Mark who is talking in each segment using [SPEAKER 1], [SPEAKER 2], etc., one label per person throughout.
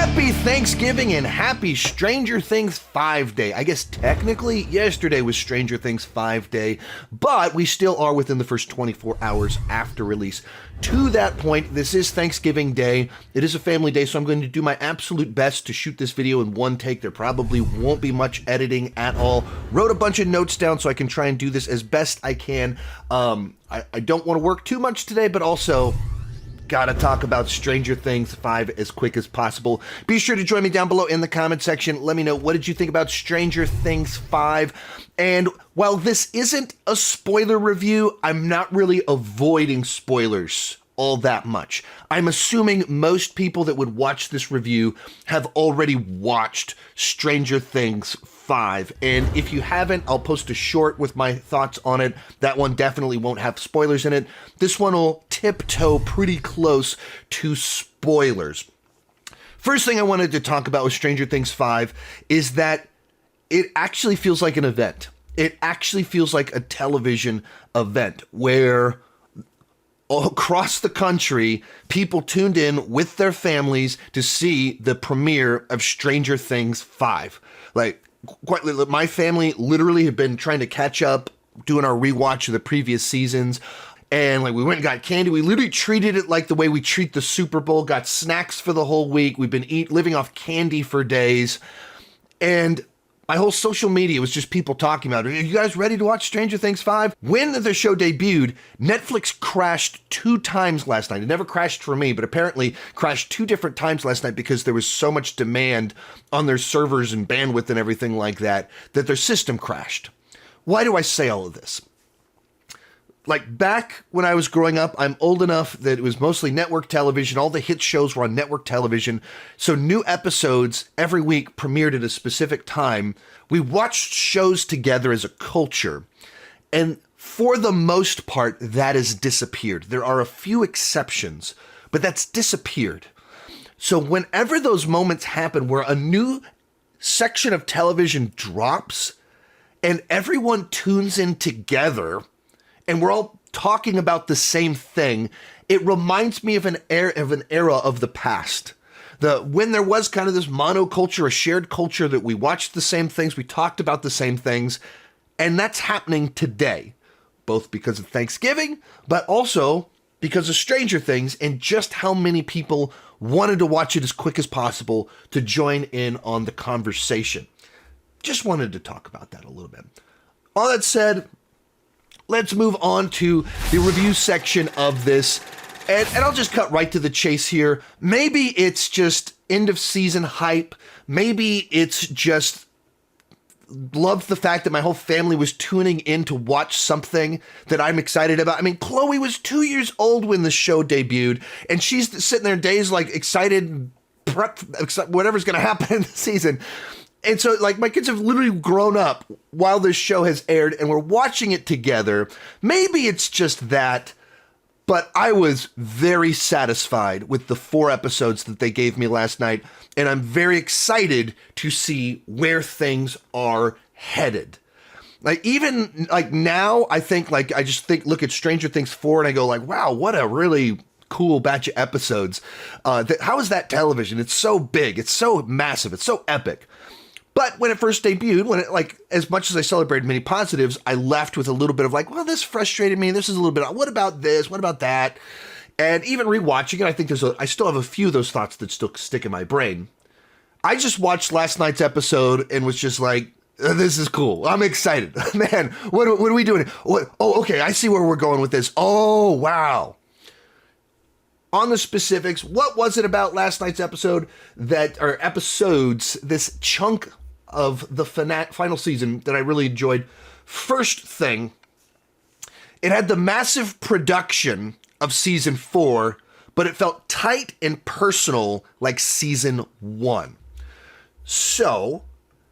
[SPEAKER 1] Happy Thanksgiving and happy Stranger Things 5 Day. I guess technically yesterday was Stranger Things 5 Day, but we still are within the first 24 hours after release. To that point, this is Thanksgiving Day. It is a family day, so I'm going to do my absolute best to shoot this video in one take. There probably won't be much editing at all. Wrote a bunch of notes down so I can try and do this as best I can. I don't want to work too much today, but also gotta talk about Stranger Things 5 as quick as possible. Be sure to join me down below in the comment section. Let me know, what did you think about Stranger Things 5? And while this isn't a spoiler review, I'm not really avoiding spoilers all that much. I'm assuming most people that would watch this review have already watched Stranger Things 5. And if you haven't, I'll post a short with my thoughts on it. That one definitely won't have spoilers in it. This one will tiptoe pretty close to spoilers. First thing I wanted to talk about with Stranger Things 5 is that it actually feels like an event. It actually feels like a television event where across the country, people tuned in with their families to see the premiere of Stranger Things 5. Like, my family literally had been trying to catch up, doing our rewatch of the previous seasons. And like, we went and got candy. We literally treated it like the way we treat the Super Bowl, got snacks for the whole week. We've been living off candy for days. And my whole social media was just people talking about it. Are you guys ready to watch Stranger Things 5? When the show debuted, Netflix crashed 2 times last night. It never crashed for me, but apparently crashed 2 different times last night because there was so much demand on their servers and bandwidth and everything like that, that their system crashed. Why do I say all of this? Like, back when I was growing up, I'm old enough that it was mostly network television. All the hit shows were on network television. So new episodes every week premiered at a specific time. We watched shows together as a culture. And for the most part, that has disappeared. There are a few exceptions, but that's disappeared. So whenever those moments happen where a new section of television drops and everyone tunes in together, and we're all talking about the same thing, it reminds me of an era of the past. When there was kind of this monoculture, a shared culture that we watched the same things, we talked about the same things, and that's happening today, both because of Thanksgiving, but also because of Stranger Things and just how many people wanted to watch it as quick as possible to join in on the conversation. Just wanted to talk about that a little bit. All that said, let's move on to the review section of this, and I'll just cut right to the chase here. Maybe it's just end of season hype. Maybe it's just love the fact that my whole family was tuning in to watch something that I'm excited about. I mean, Chloe was 2 years old when the show debuted, and she's sitting there days like excited, whatever's going to happen in the season. And so, like, my kids have literally grown up while this show has aired, and we're watching it together. Maybe it's just that, but I was very satisfied with the 4 episodes that they gave me last night, and I'm very excited to see where things are headed. Like, even, like, now, I just look at Stranger Things 4, and I go, like, wow, what a really cool batch of episodes. How is that television? It's so big, it's so massive, it's so epic. But when it first debuted, as much as I celebrated many positives, I left with a little bit of like, well, this frustrated me. This is a little bit, what about this? What about that? And even rewatching it, I think I still have a few of those thoughts that still stick in my brain. I just watched last night's episode and was just like, this is cool. I'm excited. Man, what are we doing? Okay, I see where we're going with this. Oh, wow. On the specifics, what was it about last night's episodes, this chunk of the final season that I really enjoyed? First thing, it had the massive production of season 4, but it felt tight and personal like season 1. So,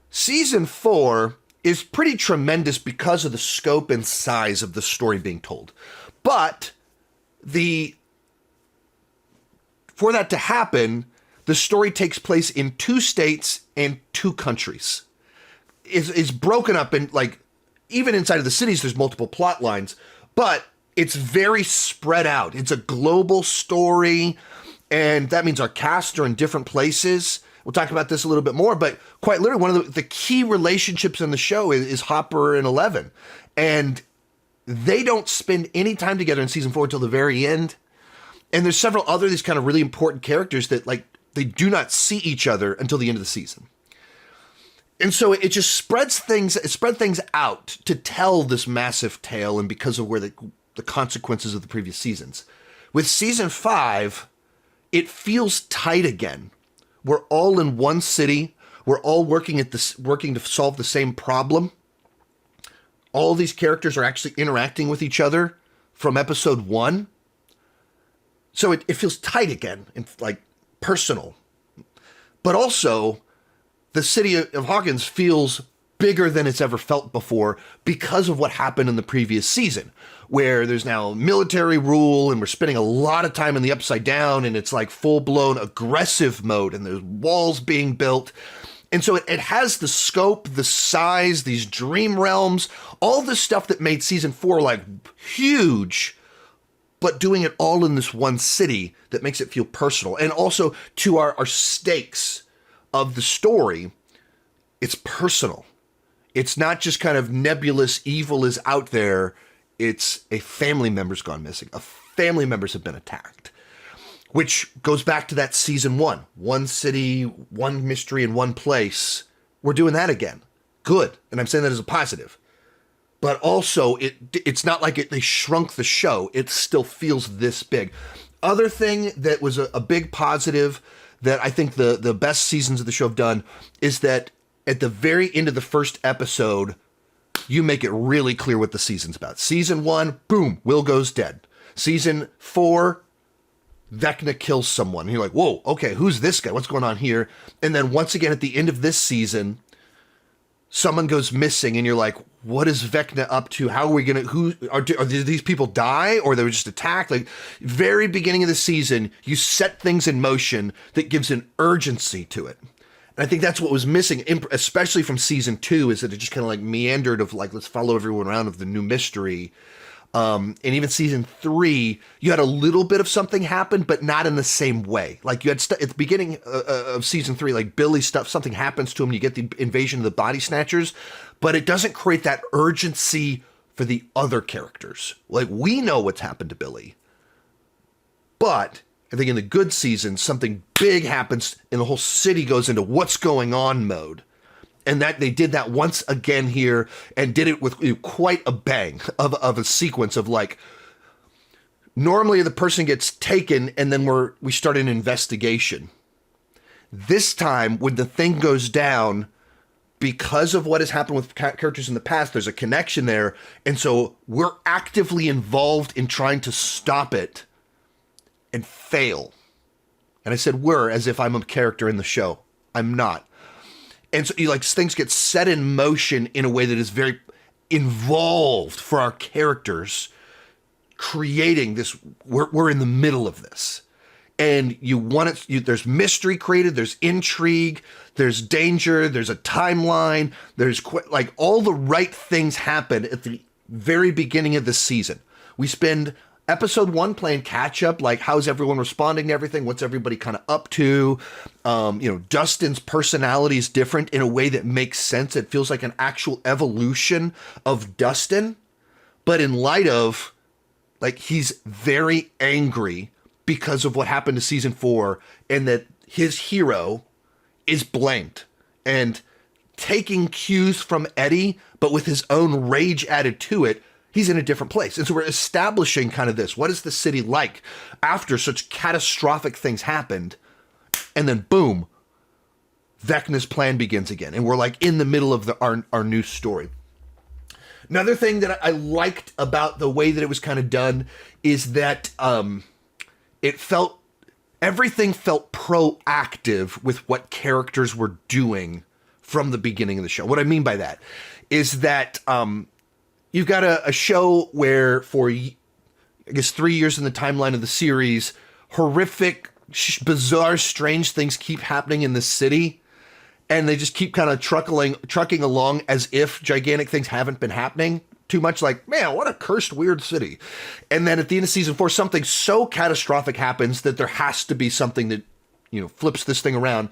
[SPEAKER 1] season 4 is pretty tremendous because of the scope and size of the story being told. But for that to happen, the story takes place in 2 states and 2 countries. It's broken up in, like, even inside of the cities, there's multiple plot lines, but it's very spread out. It's a global story, and that means our cast are in different places. we'll talk about this a little bit more, but quite literally, one of the key relationships in the show is Hopper and Eleven. And they don't spend any time together in season 4 until the very end. And there's several other these kind of really important characters that like they do not see each other until the end of the season. And so it just spread things out to tell this massive tale, and because of where the consequences of the previous seasons. With season 5, it feels tight again. We're all in one city. We're all working to solve the same problem. All these characters are actually interacting with each other from episode 1. So it feels tight again and like personal. But also, the city of Hawkins feels bigger than it's ever felt before because of what happened in the previous season, where there's now military rule and we're spending a lot of time in the Upside Down, and it's like full-blown aggressive mode, and there's walls being built. And so it has the scope, the size, these dream realms, all the stuff that made season 4 like huge, but doing it all in this one city that makes it feel personal. And also to our stakes of the story, it's personal. It's not just kind of nebulous evil is out there. It's a family member's gone missing. A family members have been attacked, which goes back to that season 1. One city, one mystery in one place. We're doing that again. Good. And I'm saying that as a positive. But also, it's not like they shrunk the show. It still feels this big. Other thing that was a big positive that I think the best seasons of the show have done is that at the very end of the first episode, you make it really clear what the season's about. Season 1, boom, Will goes dead. Season 4, Vecna kills someone. And you're like, whoa, okay, who's this guy? What's going on here? And then once again, at the end of this season, someone goes missing, and you're like, what is Vecna up to? How are we going to, did these people die, or they were just attacked? Like, very beginning of the season, you set things in motion that gives an urgency to it. And I think that's what was missing, especially from season 2, is that it just kind of like meandered of like, let's follow everyone around of the new mystery. And even season 3, you had a little bit of something happen, but not in the same way. Like you had at the beginning of season 3, like Billy stuff, something happens to him, and you get the invasion of the body snatchers, but it doesn't create that urgency for the other characters. Like we know what's happened to Billy, but I think in the good season, something big happens and the whole city goes into what's going on mode. And that they did that once again here, and did it with quite a bang of a sequence of like, normally the person gets taken and then we start an investigation. This time, when the thing goes down, because of what has happened with characters in the past, there's a connection there. And so we're actively involved in trying to stop it and fail. And I said we're as if I'm a character in the show. I'm not. And so like things get set in motion in a way that is very involved for our characters, creating this, we're in the middle of this. And you want it, there's mystery created, there's intrigue, there's danger, there's a timeline, there's like all the right things happen at the very beginning of the season. We spend episode 1 playing catch up, like how's everyone responding to everything? What's everybody kind of up to? Dustin's personality is different in a way that makes sense. It feels like an actual evolution of Dustin, but in light of like, he's very angry because of what happened to season 4, and that his hero is blamed and taking cues from Eddie, but with his own rage added to it. He's in a different place. And so we're establishing kind of this. What is the city like after such catastrophic things happened? And then boom, Vecna's plan begins again. And we're like in the middle of our new story. Another thing that I liked about the way that it was kind of done is that everything felt proactive with what characters were doing from the beginning of the show. What I mean by that is that you've got a show where for, I guess, 3 years in the timeline of the series, horrific, bizarre, strange things keep happening in the city. And they just keep kind of trucking along as if gigantic things haven't been happening too much. Like, man, what a cursed, weird city. And then at the end of season 4, something so catastrophic happens that there has to be something that flips this thing around.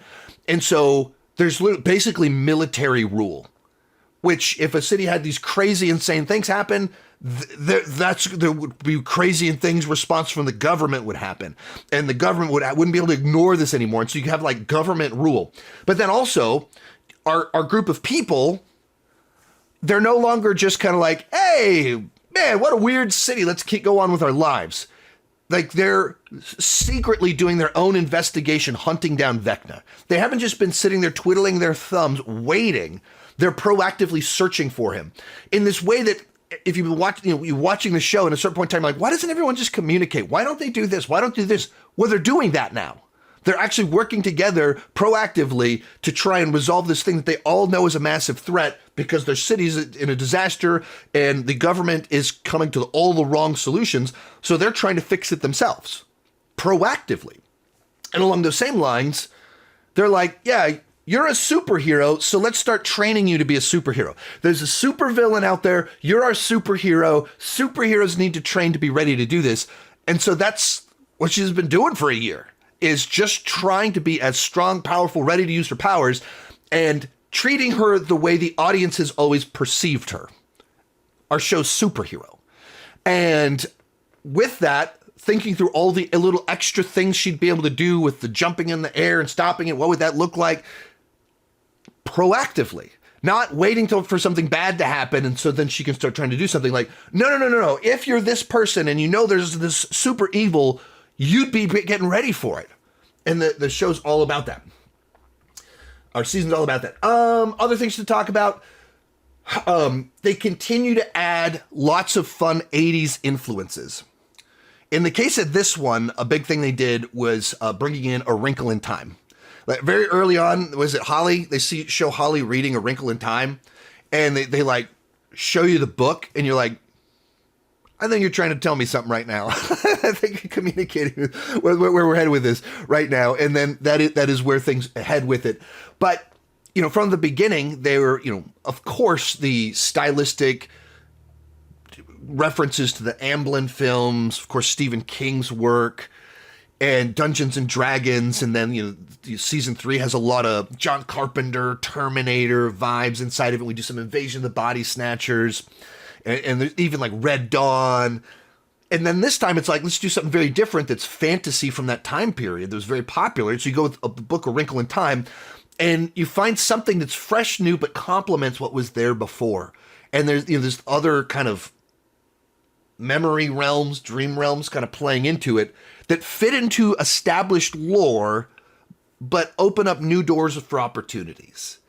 [SPEAKER 1] And so there's basically military rule, which if a city had these crazy, insane things happen, there would be crazy and things response from the government would happen, and the government wouldn't be able to ignore this anymore. And so you have like government rule, but then also our group of people, they're no longer just kind of like, hey man, what a weird city, let's go on with our lives. Like they're secretly doing their own investigation, hunting down Vecna. They haven't just been sitting there twiddling their thumbs waiting. They're proactively searching for him in this way that if you've been watching, you're watching the show, and at a certain point in time, like, why doesn't everyone just communicate? Why don't they do this? Why don't they do this? Well, they're doing that now. They're actually working together proactively to try and resolve this thing that they all know is a massive threat because their city's in a disaster and the government is coming to all the wrong solutions. So they're trying to fix it themselves proactively. And along those same lines, they're like, yeah, you're a superhero, so let's start training you to be a superhero. There's a supervillain out there. You're our superhero. Superheroes need to train to be ready to do this. And so that's what she's been doing for a year, is just trying to be as strong, powerful, ready to use her powers, and treating her the way the audience has always perceived her, our show's superhero. And with that, thinking through all the little extra things she'd be able to do with the jumping in the air and stopping it, what would that look like? Proactively, not waiting for something bad to happen and so then she can start trying to do something. Like, no. If you're this person and there's this super evil, you'd be getting ready for it. And the show's all about that. Our season's all about that. Other things to talk about. They continue to add lots of fun 80s influences. In the case of this one, a big thing they did was bringing in A Wrinkle in Time. Like very early on, was it Holly? They show Holly reading A Wrinkle in Time, and they like show you the book, and you're like, I think you're trying to tell me something right now. I think you're communicating where we're headed with this right now, and then that is where things head with it. But from the beginning, they were of course the stylistic references to the Amblin films, of course Stephen King's work, and Dungeons and Dragons, and then season 3 has a lot of John Carpenter, Terminator vibes inside of it. We do some Invasion of the Body Snatchers, and there's even like Red Dawn. And then this time it's like, let's do something very different that's fantasy from that time period that was very popular. So you go with a book, A Wrinkle in Time, and you find something that's fresh, new, but complements what was there before. And there's other kind of memory realms, dream realms kind of playing into it that fit into established lore, but open up new doors for opportunities.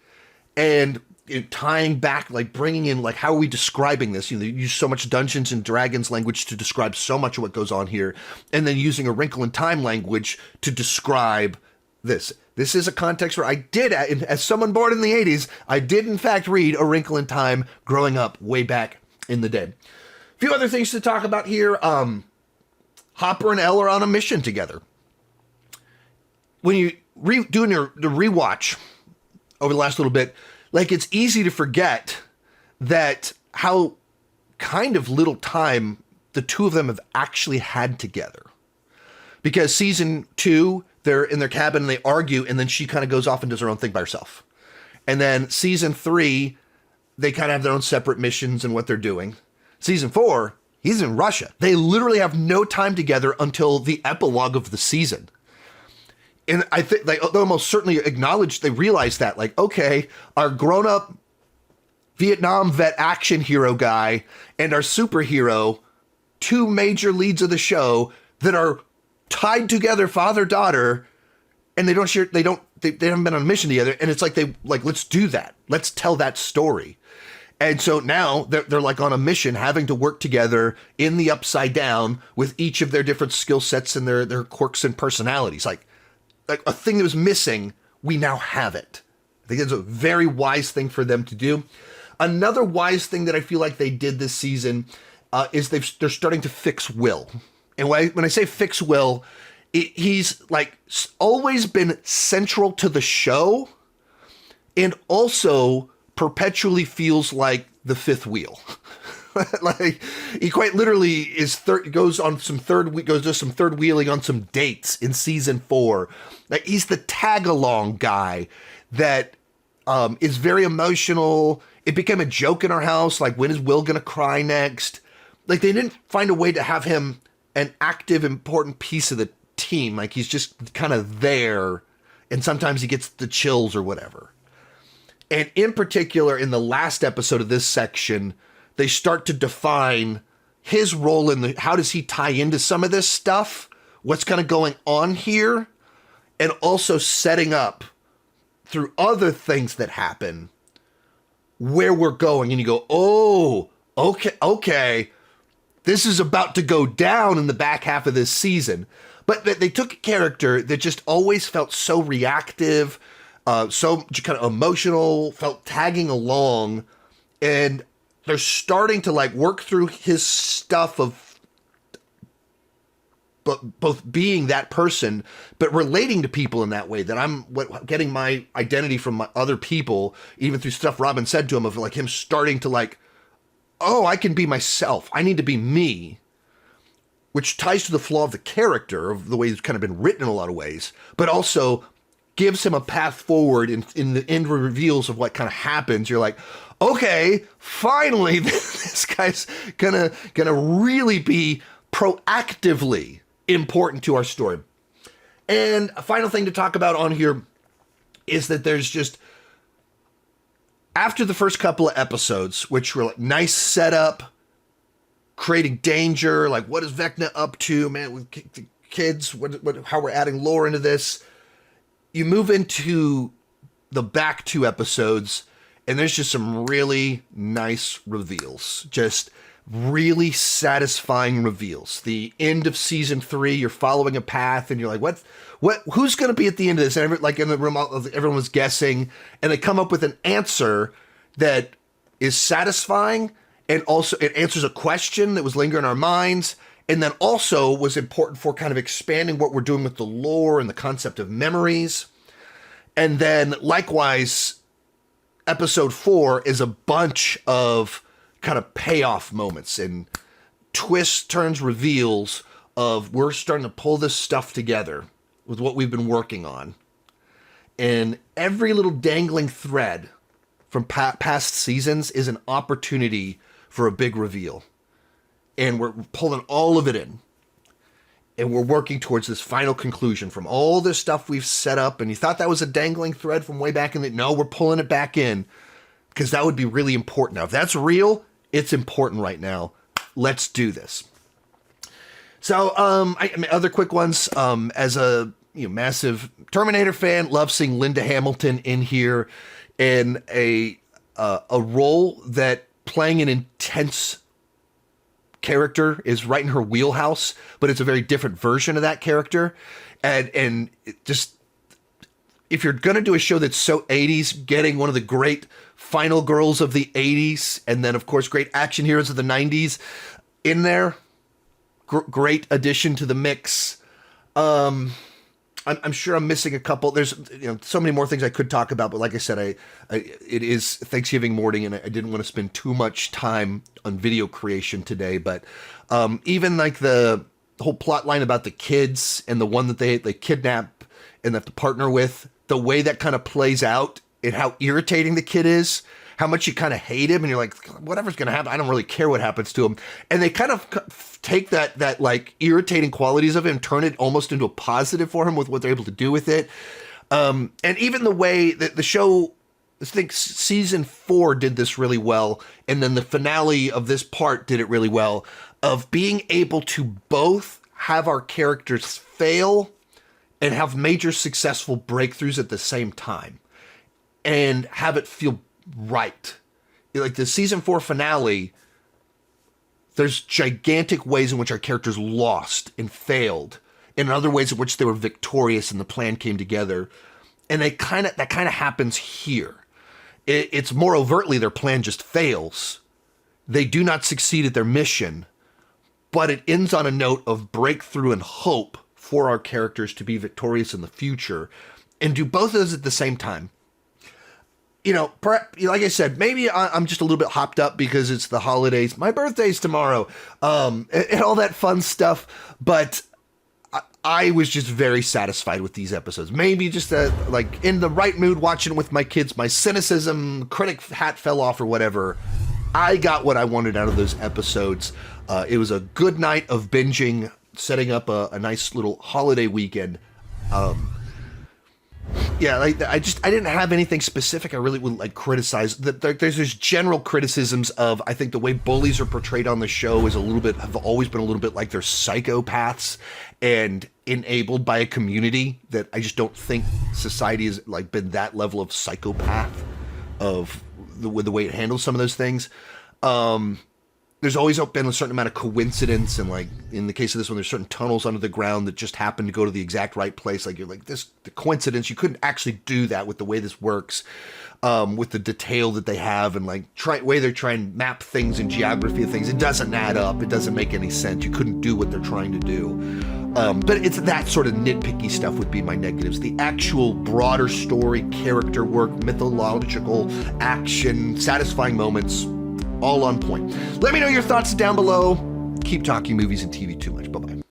[SPEAKER 1] And tying back, like bringing in, like, how are we describing this? They use so much Dungeons and Dragons language to describe so much of what goes on here. And then using A Wrinkle in Time language to describe this. This is a context where I did, as someone born in the 80s, I did in fact read A Wrinkle in Time growing up way back in the day. A few other things to talk about here. Hopper and Elle are on a mission together. When you doing the rewatch over the last little bit, like, it's easy to forget that how kind of little time the two of them have actually had together. Because season 2, they're in their cabin and they argue, and then she kind of goes off and does her own thing by herself. And then season 3, they kind of have their own separate missions and what they're doing. Season 4, he's in Russia. They literally have no time together until the epilogue of the season. And I think they almost certainly acknowledge, they realize that, like, okay, our grown-up Vietnam vet action hero guy and our superhero, two major leads of the show that are tied together, father-daughter, and they haven't been on a mission together. And it's like, let's do that. Let's tell that story. And so now they're like on a mission, having to work together in the Upside Down with each of their different skill sets and their quirks and personalities. Like a thing that was missing, we now have it. I think it's a very wise thing for them to do. Another wise thing that I feel like they did this season is they're starting to fix Will. And when I say fix Will, he's like always been central to the show, and also perpetually feels like the fifth wheel. Like, he quite literally goes to some third wheeling on some dates in season 4. Like, he's the tag along guy that is very emotional. It became a joke in our house. Like, when is Will gonna cry next? Like, they didn't find a way to have him an active, important piece of the team. Like, he's just kind of there, and sometimes he gets the chills or whatever. And in particular, in the last episode of this section, they start to define his role how does he tie into some of this stuff? What's kind of going on here? And also setting up through other things that happen where we're going. And you go, oh, okay. This is about to go down in the back half of this season. But they took a character that just always felt so reactive, so kind of emotional, felt tagging along, and they're starting to like work through his stuff of both being that person, but relating to people in that way, that I'm getting my identity from my other people, even through stuff Robin said to him, of like him starting to like, oh, I can be myself. I need to be me, which ties to the flaw of the character, of the way it's kind of been written in a lot of ways, but also gives him a path forward in the end reveals of what kind of happens. You're like, okay, finally, this guy's gonna really be proactively important to our story. And a final thing to talk about on here is that there's just, after the first couple of episodes, which were like nice setup, creating danger, like what is Vecna up to, man, with the kids, how we're adding lore into this. You move into the back 2 episodes, and there's just some really nice reveals. Just really satisfying reveals. The end of season 3, you're following a path, and you're like, who's going to be at the end of this? And like in the room, everyone was guessing, and they come up with an answer that is satisfying, and also it answers a question that was lingering in our minds, and then also was important for kind of expanding what we're doing with the lore and the concept of memories. And then likewise, episode 4 is a bunch of kind of payoff moments and twists, turns, reveals of we're starting to pull this stuff together with what we've been working on. And every little dangling thread from past seasons is an opportunity for a big reveal. And we're pulling all of it in. And we're working towards this final conclusion from all this stuff we've set up. And you thought that was a dangling thread from way back in the... No, we're pulling it back in, because that would be really important. Now, if that's real, it's important right now. Let's do this. So, other quick ones. As a massive Terminator fan, love seeing Linda Hamilton in here in a role that playing an intense character is right in her wheelhouse, but it's a very different version of that character. And it just, if you're going to do a show that's so 80s, getting one of the great final girls of the 80s, and then of course great action heroes of the 90s in there, great addition to the mix. I'm sure I'm missing a couple. There's so many more things I could talk about, but like I said, it is Thanksgiving morning, and I didn't want to spend too much time on video creation today. But even like the whole plot line about the kids and the one that they kidnap and have to partner with, the way that kind of plays out and how irritating the kid is, how much you kind of hate him, and you're like, whatever's going to happen, I don't really care what happens to him. And they kind of take that like irritating qualities of him, turn it almost into a positive for him with what they're able to do with it. And even the way that the show, I think season 4 did this really well, and then the finale of this part did it really well, of being able to both have our characters fail and have major successful breakthroughs at the same time, and have it feel right. Like the season 4 finale, there's gigantic ways in which our characters lost and failed, and other ways in which they were victorious and the plan came together. And that kind of happens here. It's more overtly their plan just fails. They do not succeed at their mission, but it ends on a note of breakthrough and hope for our characters to be victorious in the future, and do both of those at the same time. like I said, maybe I'm just a little bit hopped up because it's the holidays. My birthday's tomorrow, and all that fun stuff. But I was just very satisfied with these episodes. Maybe just like in the right mood watching with my kids. My cynicism, critic hat fell off or whatever. I got what I wanted out of those episodes. It was a good night of binging, setting up a nice little holiday weekend. Yeah, like I didn't have anything specific I really would like criticize. There's this general criticisms of, I think the way bullies are portrayed on the show is have always been a little bit like they're psychopaths and enabled by a community that I just don't think society has like been that level of psychopath of the way it handles some of those things. There's always been a certain amount of coincidence, and like in the case of this one, there's certain tunnels under the ground that just happen to go to the exact right place. Like you're like the coincidence. You couldn't actually do that with the way this works, with the detail that they have, and like way they're trying to map things and geography of things. It doesn't add up. It doesn't make any sense. You couldn't do what they're trying to do. But it's that sort of nitpicky stuff would be my negatives. The actual broader story, character work, mythological action, satisfying moments. All on point. Let me know your thoughts down below. Keep talking movies and TV too much. Bye-bye.